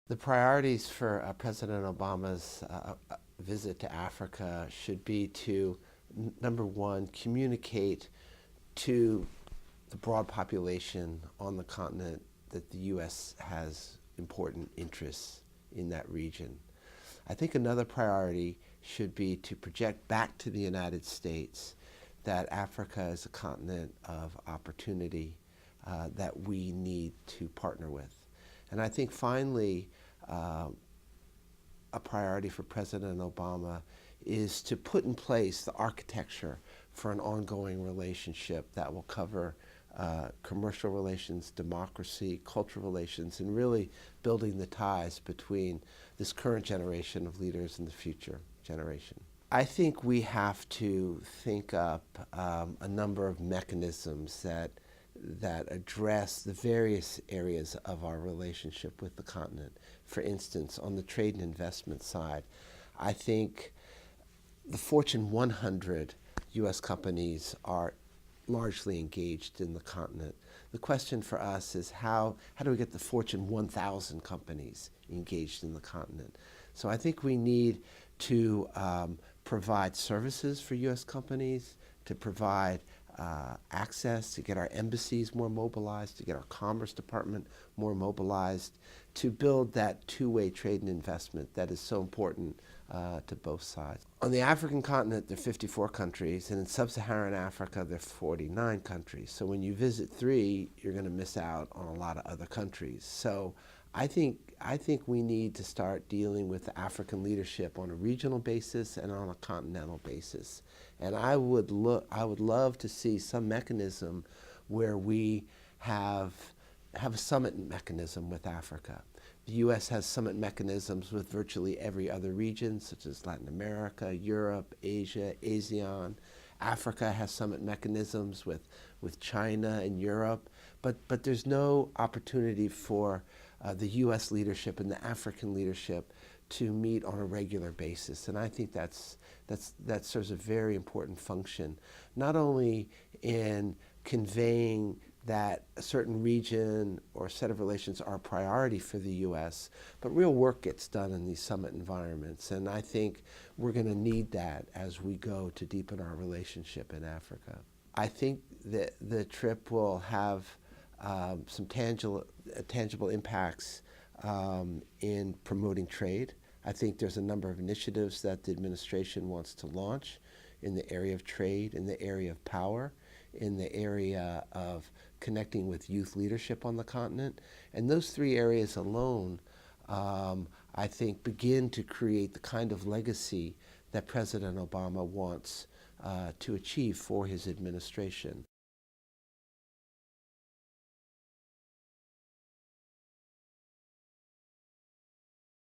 The priorities for President Obama's visit to Africa should be to, number one, communicate to the broad population on the continent that the U.S. has important interests in that region. I think another priority should be to project back to the United States that Africa is a continent of opportunity that we need to partner with. And I think finally, a priority for President Obama is to put in place the architecture for an ongoing relationship that will cover commercial relations, democracy, cultural relations, and really building the ties between this current generation of leaders and the future generation. I think we have to think up a number of mechanisms that address the various areas of our relationship with the continent. For instance, on the trade and investment side, I think the Fortune 100 U.S. companies are largely engaged in the continent. The question for us is how do we get the Fortune 1000 companies engaged in the continent? So I think we need to provide services for U.S. companies, to provide access, to get our embassies more mobilized, to get our Commerce Department more mobilized, to build that two-way trade and investment that is so important to both sides. On the African continent, there are 54 countries, and in sub-Saharan Africa, there are 49 countries. So when you visit three, you're going to miss out on a lot of other countries. So I think we need to start dealing with the African leadership on a regional basis and on a continental basis. And I would love to see some mechanism where we have a summit mechanism with Africa. The U.S. has summit mechanisms with virtually every other region, such as Latin America, Europe, Asia, ASEAN. Africa has summit mechanisms with China and Europe, but there's no opportunity for the U.S. leadership and the African leadership to meet on a regular basis. And I think that serves a very important function, not only in conveying that a certain region or set of relations are a priority for the U.S., but real work gets done in these summit environments. And I think we're going to need that as we go to deepen our relationship in Africa. I think that the trip will have some tangible impacts in promoting trade. I think there's a number of initiatives that the administration wants to launch in the area of trade, in the area of power, in the area of connecting with youth leadership on the continent. And those three areas alone, I think, begin to create the kind of legacy that President Obama wants to achieve for his administration.